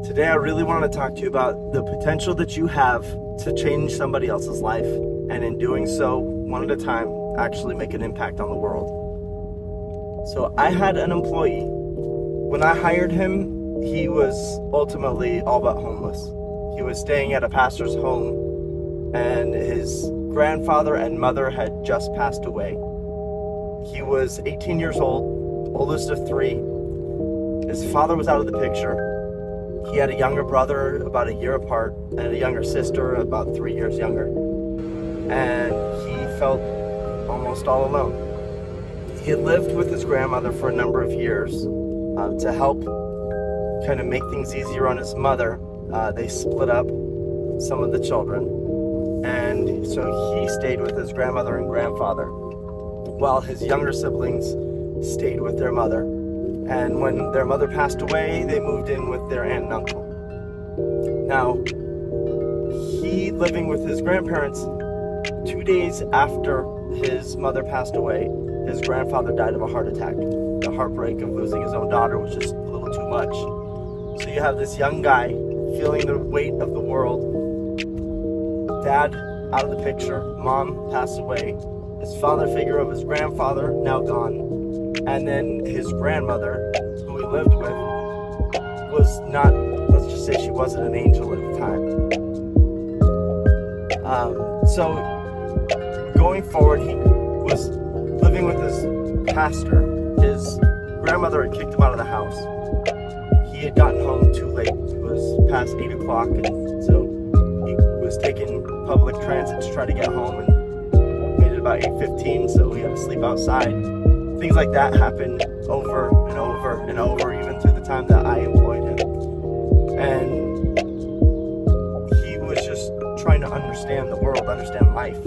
Today I really want to talk to you about the potential that you have to change somebody else's life, and in doing so, one at a time, actually make an impact on the world. So I had an employee. When I hired him, he was ultimately all but homeless. He was staying at a pastor's home, and his grandfather and mother had just passed away. He was 18 years old, oldest of three. His father was out of the picture. He had a younger brother about a year apart and a younger sister about 3 years younger. And he felt almost all alone. He had lived with his grandmother for a number of years to help kind of make things easier on his mother. They split up some of the children. And so he stayed with his grandmother and grandfather while his younger siblings stayed with their mother. And when their mother passed away, they moved in with their aunt and uncle. Now, he living with his grandparents, 2 days after his mother passed away, his grandfather died of a heart attack. The heartbreak of losing his own daughter was just a little too much. So you have this young guy feeling the weight of the world. Dad out of the picture, mom passed away. His father figure of his grandfather now gone. And then his grandmother, who he lived with, was not, let's just say she wasn't an angel at the time. So going forward, he was living with his pastor. His grandmother had kicked him out of the house. He had gotten home too late. It was past 8 o'clock, and so he was taking public transit to try to get home, and made it about 8:15, so he had to sleep outside. Things like that happened over and over and over, even through the time that I employed him. And he was just trying to understand the world, understand life.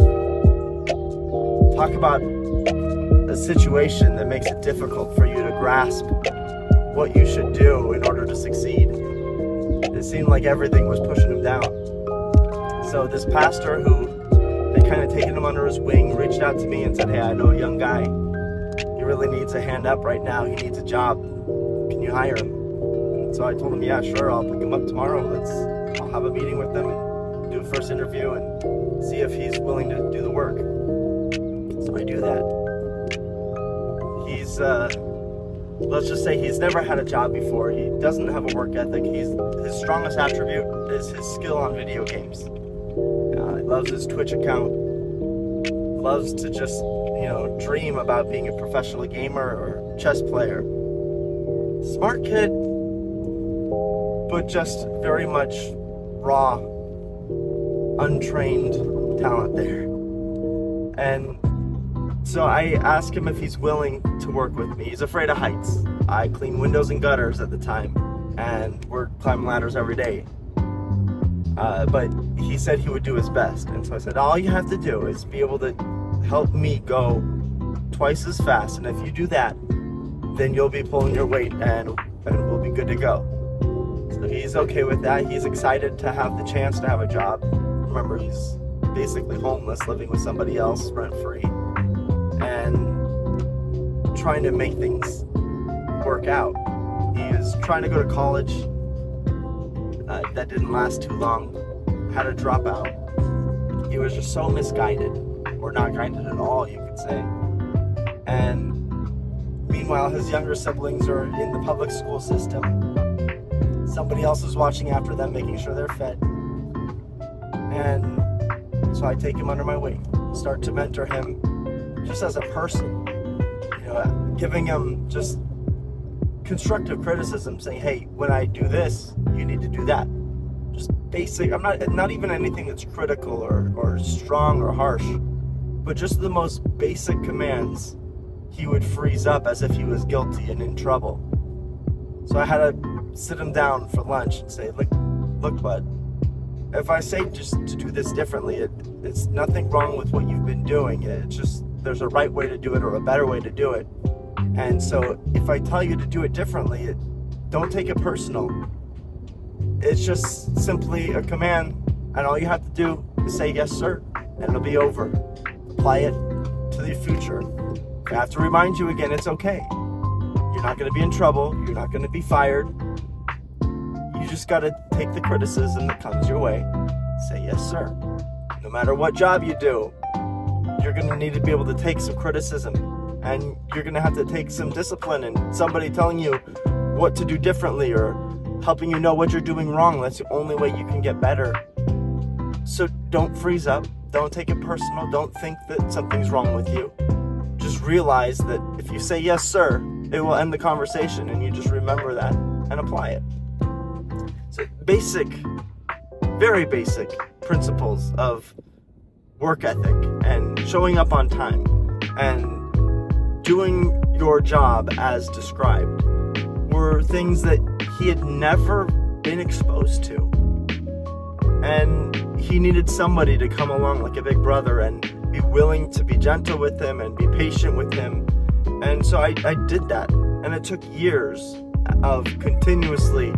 Talk about a situation that makes it difficult for you to grasp what you should do in order to succeed. It seemed like everything was pushing him down. So this pastor, who had kind of taken him under his wing, reached out to me and said, "Hey, I know a young guy. He really needs a hand up right now. He needs a job. Can you hire him?" And so I told him, "Yeah, sure. I'll pick him up tomorrow. I'll have a meeting with him and do a first interview and see if he's willing to do the work." So I do that. He's, let's just say he's never had a job before. He doesn't have a work ethic. His strongest attribute is his skill on video games. He loves his Twitch account. Loves to just dream about being a professional gamer or chess player. Smart kid, but just very much raw, untrained talent there. And so I asked him if he's willing to work with me. He's afraid of heights. I clean windows and gutters at the time, and we're climbing ladders every day. But he said he would do his best. And so I said, all you have to do is be able to help me go twice as fast, and if you do that, then you'll be pulling your weight and we'll be good to go. So he's okay with that. He's excited to have the chance to have a job. Remember, he's basically homeless, living with somebody else rent-free, and trying to make things work out. He is trying to go to college. That didn't last too long. Had a dropout. He was just so misguided, or not guided at all, you could say. And meanwhile, his younger siblings are in the public school system. Somebody else is watching after them, making sure they're fed. And so I take him under my wing, start to mentor him just as a person, giving him just constructive criticism, saying, "Hey, when I do this, you need to do that." Just basic. I'm not even anything that's critical or strong or harsh, but just the most basic commands. He would freeze up as if he was guilty and in trouble. So I had to sit him down for lunch and say, look, bud, if I say just to do this differently, it's nothing wrong with what you've been doing. It's just there's a right way to do it or a better way to do it. And so if I tell you to do it differently, don't take it personal. It's just simply a command, and all you have to do is say yes, sir, and it'll be over. Apply it to the future. If I have to remind you again, it's okay. You're not going to be in trouble. You're not going to be fired. You just got to take the criticism that comes your way. Say, yes, sir. No matter what job you do, you're going to need to be able to take some criticism, and you're going to have to take some discipline and somebody telling you what to do differently or helping you know what you're doing wrong. That's the only way you can get better. So don't freeze up. Don't take it personal. Don't think that something's wrong with you. Just realize that if you say yes, sir, it will end the conversation, and you just remember that and apply it. So basic, very basic principles of work ethic and showing up on time and doing your job as described were things that he had never been exposed to. And he needed somebody to come along like a big brother and be willing to be gentle with him and be patient with him. And so I did that. And it took years of continuously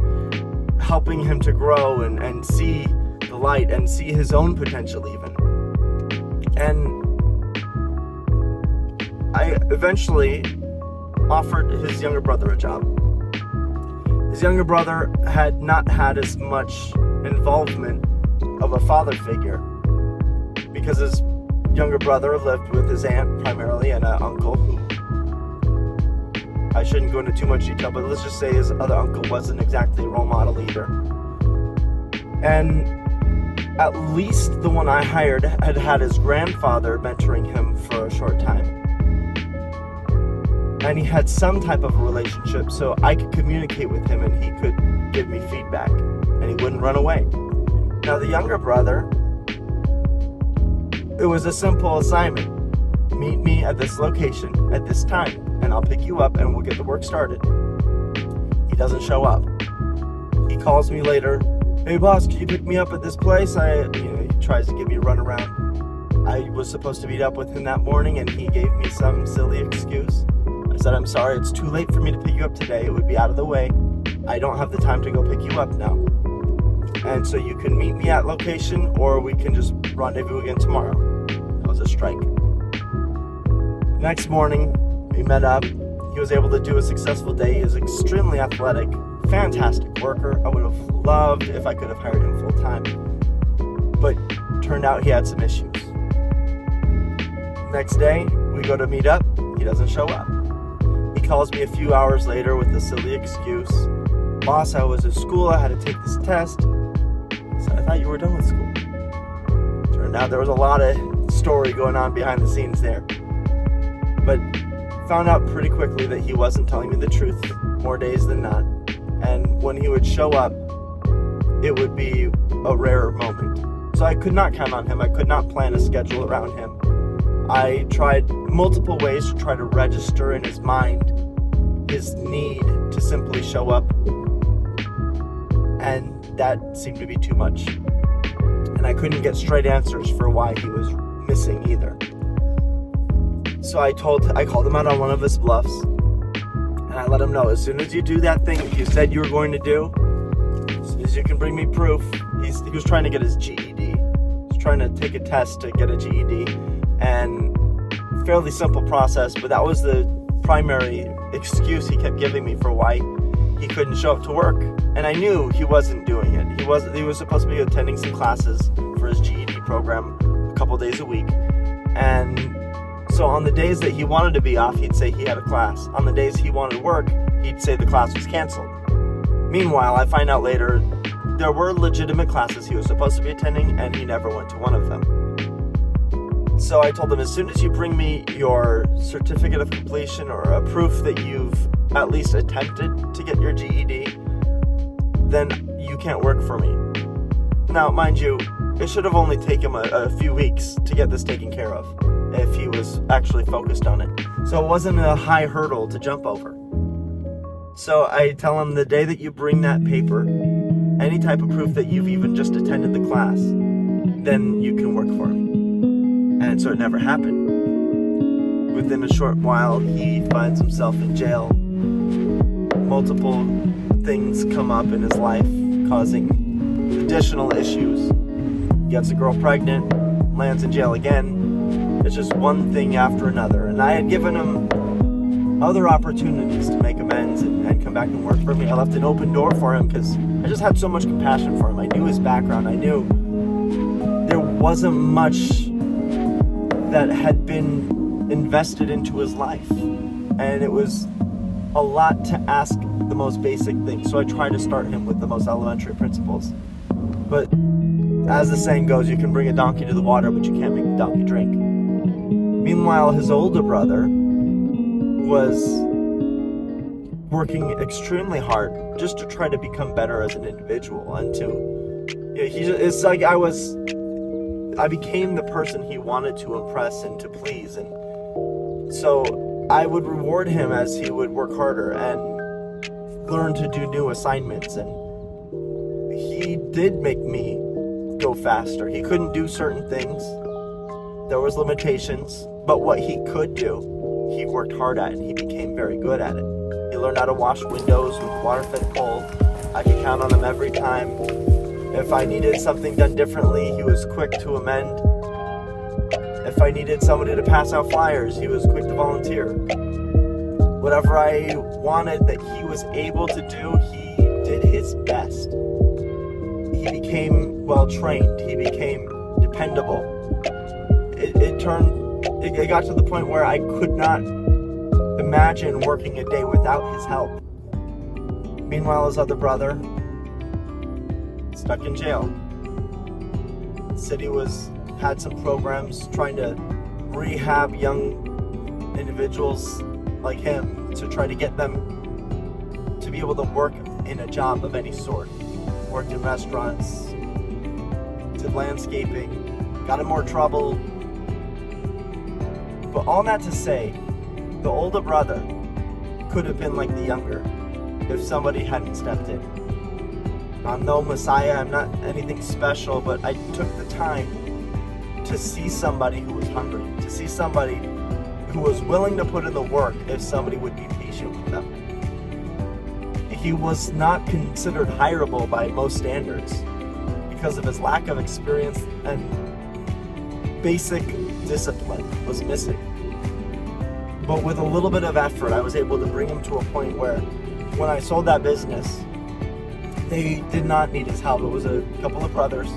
helping him to grow and see the light and see his own potential even. And I eventually offered his younger brother a job. His younger brother had not had as much involvement of a father figure because his younger brother lived with his aunt primarily and an uncle who, I shouldn't go into too much detail, but let's just say his other uncle wasn't exactly a role model either. And at least the one I hired had had his grandfather mentoring him for a short time. And he had some type of a relationship, so I could communicate with him and he could give me feedback and he wouldn't run away. Now the younger brother, it was a simple assignment. Meet me at this location at this time and I'll pick you up and we'll get the work started. He doesn't show up. He calls me later. Hey boss, can you pick me up at this place? He tries to give me a runaround. I was supposed to meet up with him that morning and he gave me some silly excuse. I said, I'm sorry, it's too late for me to pick you up today. It would be out of the way. I don't have the time to go pick you up now. And so you can meet me at location or we can just rendezvous again tomorrow. That was a strike. Next morning, we met up. He was able to do a successful day. He was extremely athletic, fantastic worker. I would have loved if I could have hired him full time. But turned out he had some issues. Next day, we go to meet up. He doesn't show up. He calls me a few hours later with a silly excuse. Boss, I was at school. I had to take this test. I said, I thought you were done with school. Turned out there was a lot of story going on behind the scenes there. But found out pretty quickly that he wasn't telling me the truth more days than not. And when he would show up, it would be a rare moment. So I could not count on him. I could not plan a schedule around him. I tried multiple ways to try to register in his mind his need to simply show up. And that seemed to be too much. And I couldn't get straight answers for why he was missing either. So I called him out on one of his bluffs. And I let him know, as soon as you do that thing you said you were going to do, as soon as you can bring me proof. He was trying to get his GED. He was trying to take a test to get a GED. And fairly simple process, but that was the primary excuse he kept giving me for why he couldn't show up to work. And I knew he wasn't doing it. He was supposed to be attending some classes for his GED program a couple days a week. And so on the days that he wanted to be off, he'd say he had a class. On the days he wanted to work, he'd say the class was canceled. Meanwhile, I find out later there were legitimate classes he was supposed to be attending, and he never went to one of them. So I told him, as soon as you bring me your certificate of completion or a proof that you've at least attempted to get your GED, then you can't work for me. Now, mind you, it should have only taken him a few weeks to get this taken care of if he was actually focused on it. So it wasn't a high hurdle to jump over. So I tell him, the day that you bring that paper, any type of proof that you've even just attended the class, then you can work for me. And so it never happened. Within a short while, he finds himself in jail. Multiple things come up in his life, causing additional issues. Gets a girl pregnant, lands in jail again. It's just one thing after another. And I had given him other opportunities to make amends and come back and work for me. I left an open door for him because I just had so much compassion for him. I knew his background. I knew there wasn't much that had been invested into his life. And it was a lot to ask the most basic things. So I tried to start him with the most elementary principles. But as the saying goes, you can bring a donkey to the water, but you can't make the donkey drink. Meanwhile, his older brother was working extremely hard just to try to become better as an individual, and it's like I became the person he wanted to impress and to please. And so I would reward him as he would work harder and learn to do new assignments. And he did make me go faster. He couldn't do certain things. There was limitations, but what he could do, he worked hard at, and he became very good at it. He learned how to wash windows with water-fed pole. I could count on him every time. If I needed something done differently, he was quick to amend. If I needed somebody to pass out flyers, he was quick to volunteer. Whatever I wanted that he was able to do, he did his best. He became well-trained. He became dependable. It got to the point where I could not imagine working a day without his help. Meanwhile, his other brother, stuck in jail. The city had some programs trying to rehab young individuals like him to try to get them to be able to work in a job of any sort. Worked in restaurants, did landscaping, got in more trouble. But all that to say, the older brother could have been like the younger if somebody hadn't stepped in. I'm no messiah, I'm not anything special, but I took the time to see somebody who was hungry, to see somebody who was willing to put in the work if somebody would be patient with them. He was not considered hireable by most standards because of his lack of experience, and basic discipline was missing. But with a little bit of effort, I was able to bring him to a point where when I sold that business, they did not need his help. It was a couple of brothers,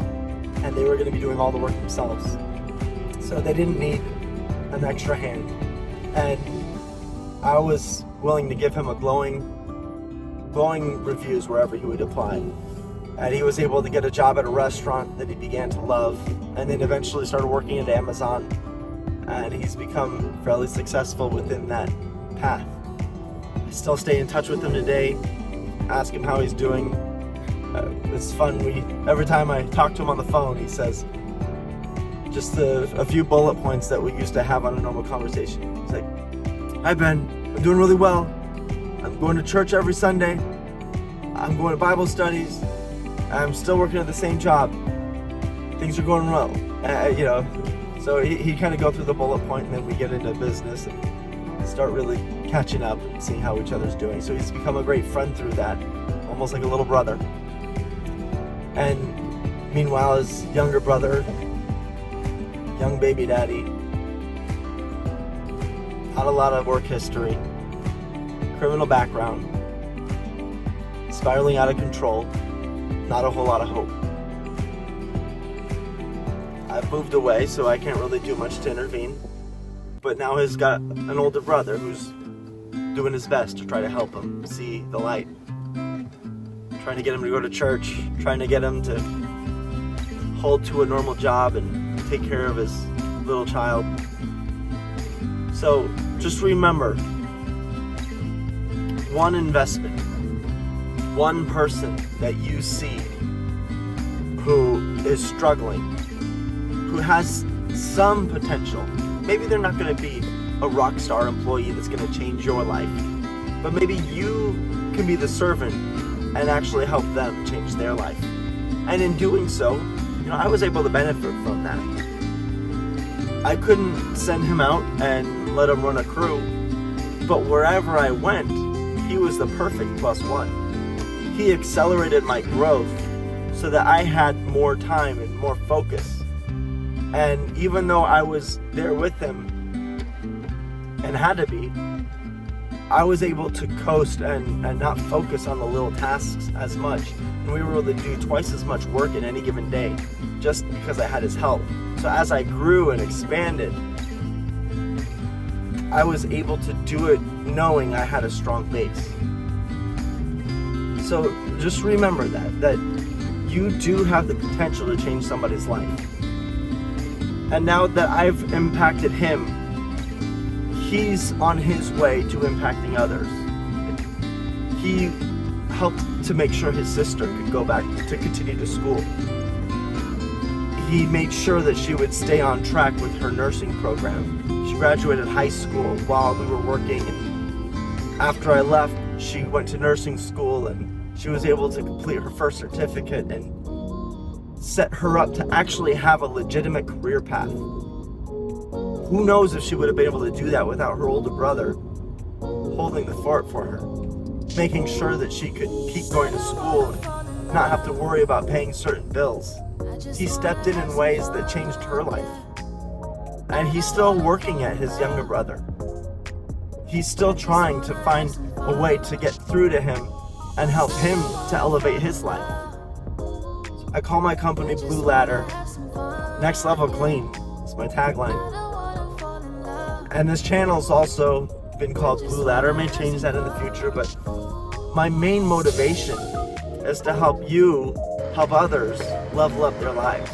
and they were going to be doing all the work themselves. So they didn't need an extra hand. And I was willing to give him a glowing reviews wherever he would apply. And he was able to get a job at a restaurant that he began to love, and then eventually started working at Amazon. And he's become fairly successful within that path. I still stay in touch with him today, ask him how he's doing. It's fun. Every time I talk to him on the phone, he says just a few bullet points that we used to have on a normal conversation. He's like, "Hi Ben, I'm doing really well. I'm going to church every Sunday. I'm going to Bible studies. I'm still working at the same job. Things are going well." So he kind of go through the bullet point, and then we get into business and start really catching up and seeing how each other's doing. So he's become a great friend through that, almost like a little brother. And meanwhile, his younger brother, young baby daddy, not a lot of work history, criminal background, spiraling out of control, not a whole lot of hope. I've moved away, so I can't really do much to intervene. But now he's got an older brother who's doing his best to try to help him see the light. Trying to get him to go to church, trying to get him to hold to a normal job and take care of his little child. So just remember, one investment, one person that you see who is struggling, who has some potential. Maybe they're not going to be a rock star employee that's going to change your life, but maybe you can be the servant and actually help them change their life. And in doing so, I was able to benefit from that. I couldn't send him out and let him run a crew, but wherever I went, he was the perfect +1. He accelerated my growth so that I had more time and more focus. And even though I was there with him and had to be, I was able to coast and not focus on the little tasks as much and we were able to do twice as much work in any given day just because I had his help. So as I grew and expanded, I was able to do it knowing I had a strong base. So just remember that you do have the potential to change somebody's life. And now that I've impacted him, he's on his way to impacting others. He helped to make sure his sister could go back to continue to school. He made sure that she would stay on track with her nursing program. She graduated high school while we were working, and after I left, she went to nursing school and she was able to complete her first certificate and set her up to actually have a legitimate career path. Who knows if she would have been able to do that without her older brother holding the fort for her, making sure that she could keep going to school and not have to worry about paying certain bills. He stepped in ways that changed her life. And he's still working at his younger brother. He's still trying to find a way to get through to him and help him to elevate his life. I call my company Blue Ladder. Next Level Clean is my tagline. And this channel's also been called Blue Ladder. I may change that in the future, but my main motivation is to help you help others level up their lives.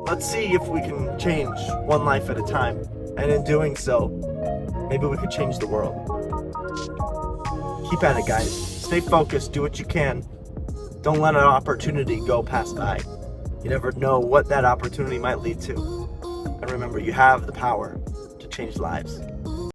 Let's see if we can change one life at a time, and in doing so, maybe we could change the world. Keep at it, guys. Stay focused, do what you can. Don't let an opportunity go pass by. You never know what that opportunity might lead to. And remember, you have the power to change lives.